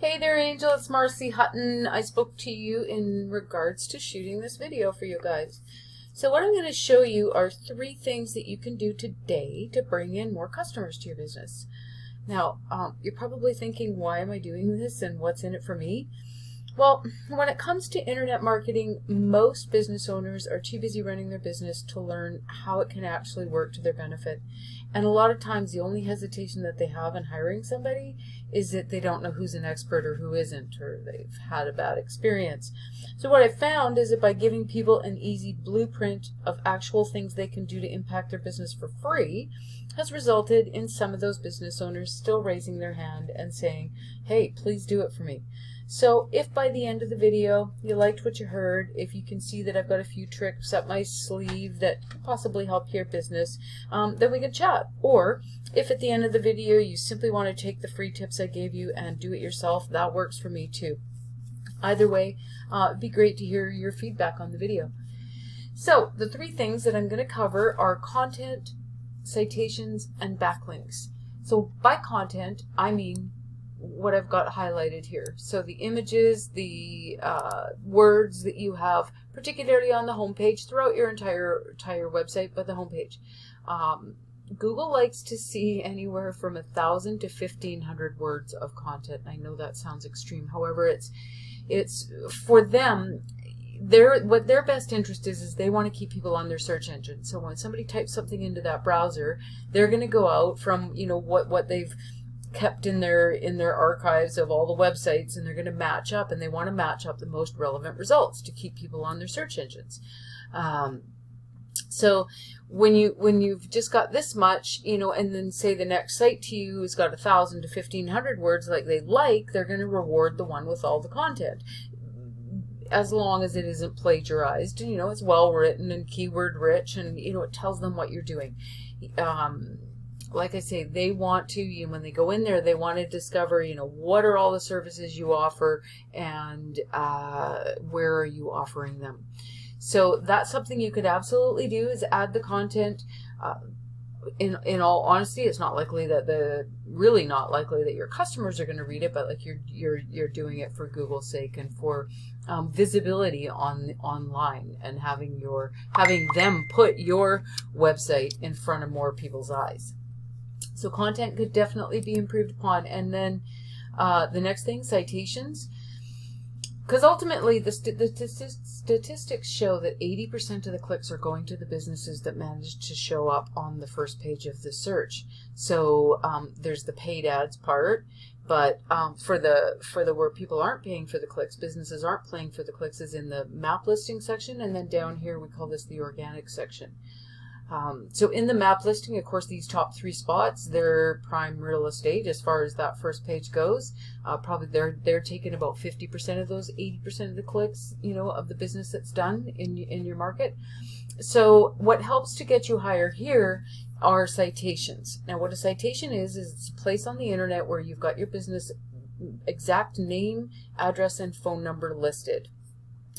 Hey there, Angel. It's Marcy Hutton. I spoke to you in regards to shooting this video for you guys. So what I'm going to show you are 3 things that you can do today to bring in more customers to your business. Now, you're probably thinking, why am I doing this and what's in it for me? Well, when it comes to internet marketing, most business owners are too busy running their business to learn how it can actually work to their benefit. And a lot of times the only hesitation that they have in hiring somebody is that they don't know who's an expert or who isn't, or they've had a bad experience. So what I've found is that by giving people an easy blueprint of actual things they can do to impact their business for free has resulted in some of those business owners still raising their hand and saying, hey, please do it for me. So if by the end of the video you liked what you heard, if you can see that I've got a few tricks up my sleeve that could possibly help your business, then we can chat. Or if at the end of the video you simply want to take the free tips I gave you and do it yourself, that works for me too. Either way, it'd be great to hear your feedback on the video. So the 3 things that I'm going to cover are content, citations, and backlinks. So by content, I mean what I've got highlighted here. So the images, the words that you have, particularly on the homepage, throughout your entire website, but the homepage. Google likes to see anywhere from 1,000 to 1,500 words of content. I know that sounds extreme. However, it's for them. What their best interest is they want to keep people on their search engine. So when somebody types something into that browser, they're going to go out from what they've kept in their archives of all the websites, and they're going to match up, and they want to match up the most relevant results to keep people on their search engines. So when you've just got this much, and then say the next site to you has got 1,000 to 1,500 words they're going to reward the one with all the content, as long as it isn't plagiarized. It's well written and keyword rich, and it tells them what you're doing. Like I say, they want to, when they go in there, they want to discover, what are all the services you offer, and where are you offering them. So that's something you could absolutely do, is add the content. In all honesty, it's really not likely that your customers are going to read it, but you're doing it for Google's sake and for visibility online, and having them put your website in front of more people's eyes. So content could definitely be improved upon. And then the next thing, citations. Because ultimately the statistics show that 80% of the clicks are going to the businesses that manage to show up on the first page of the search. So there's the paid ads part, but for the where people aren't paying for the clicks, businesses aren't paying for the clicks, is in the map listing section, and then down here we call this the organic section. So in the map listing, of course, these top 3 spots, they're prime real estate as far as that first page goes. Probably they're taking about 50% of those 80% of the clicks, of the business that's done in your market. So what helps to get you higher here are citations. Now, what a citation is it's a place on the internet where you've got your business exact name, address, and phone number listed.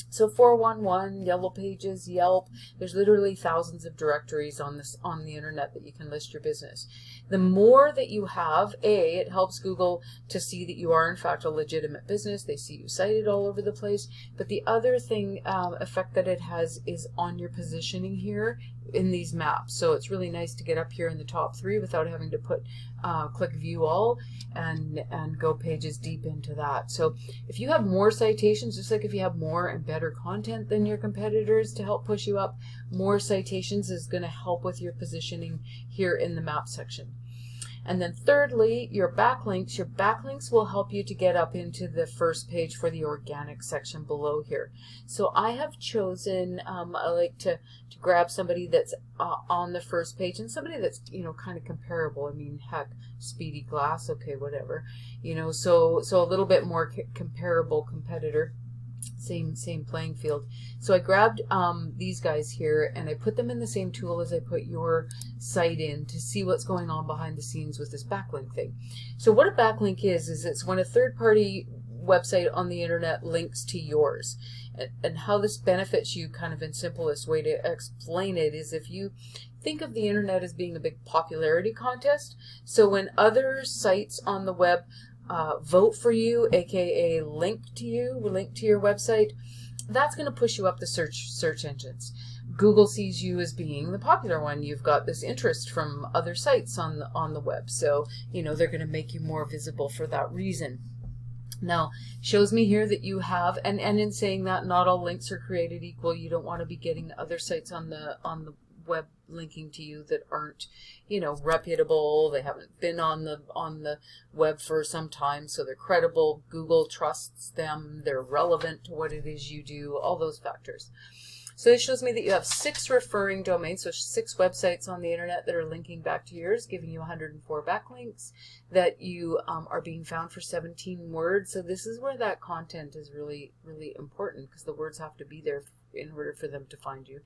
So 411, Yellow Pages, Yelp, there's literally thousands of directories on the internet that you can list your business. The more that you have, it helps Google to see that you are in fact a legitimate business. They see you cited all over the place. But the other effect that it has is on your positioning here in these maps. So it's really nice to get up here in the top 3 without having to click view all and go pages deep into that. So if you have more citations, just like if you have more and better content than your competitors to help push you up, more citations is going to help with your positioning here in the map section. And then thirdly, your backlinks. Your backlinks will help you to get up into the first page for the organic section below here. So I have chosen, I like to grab somebody that's on the first page, and somebody that's, kind of comparable. I mean, heck, Speedy Glass, okay, whatever. So a little bit more comparable competitor. Same playing field. So I grabbed these guys here, and I put them in the same tool as I put your site in to see what's going on behind the scenes with this backlink thing. So what a backlink is it's when a third-party website on the internet links to yours. And how this benefits you, kind of in simplest way to explain it, is if you think of the internet as being a big popularity contest. So when other sites on the web vote for you, aka link to your website, that's going to push you up the search engines. Google sees you as being the popular one. You've got this interest from other sites on the web, so they're going to make you more visible for that reason. Now, shows me here that you have, and in saying that, not all links are created equal. You don't want to be getting other sites on the web linking to you that aren't, reputable. They haven't been on the web for some time, so they're credible. Google trusts them. They're relevant to what it is you do. All those factors. So it shows me that you have 6 referring domains, so 6 websites on the internet that are linking back to yours, giving you 104 backlinks, that you are being found for 17 words. So this is where that content is really, really important, because the words have to be there in order for them to find you.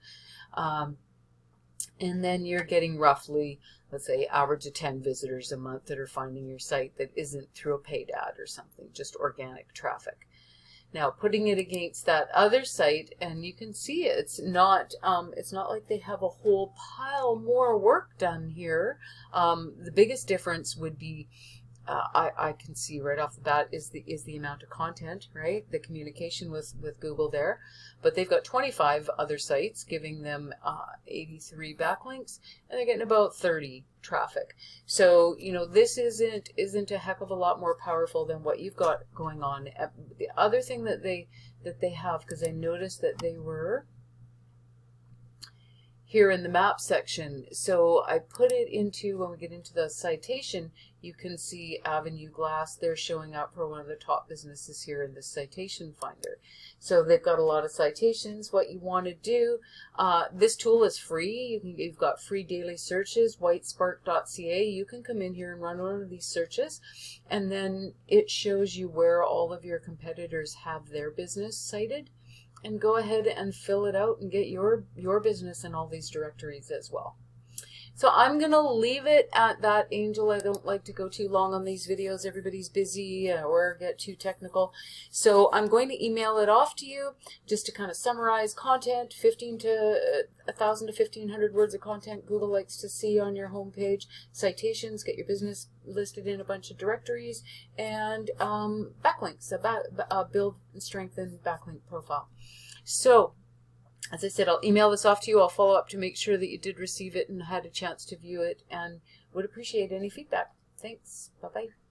And then you're getting roughly, let's say, average of 10 visitors a month that are finding your site that isn't through a paid ad or something, just organic traffic. Now, putting it against that other site, and you can see it's not like they have a whole pile more work done here. The biggest difference would be, I can see right off the bat, is the amount of content, right? The communication with Google there. But they've got 25 other sites giving them 83 backlinks, and they're getting about 30 traffic. So this isn't a heck of a lot more powerful than what you've got going on. The other thing that they have, because I noticed that they were here in the map section, so I put it into, when we get into the citation, you can see Avenue Glass. They're showing up for one of the top businesses here in the citation finder. So they've got a lot of citations. What you want to do, this tool is free. You've got free daily searches, whitespark.ca. You can come in here and run one of these searches, and then it shows you where all of your competitors have their business cited. And go ahead and fill it out and get your business in all these directories as well. So I'm going to leave it at that, Angel. I don't like to go too long on these videos. Everybody's busy or get too technical. So I'm going to email it off to you just to kind of summarize content, 1,000 to 1,500 words of content Google likes to see on your homepage, citations, get your business listed in a bunch of directories, and backlinks, build and strengthen backlink profile. So, as I said, I'll email this off to you. I'll follow up to make sure that you did receive it and had a chance to view it, and would appreciate any feedback. Thanks. Bye-bye.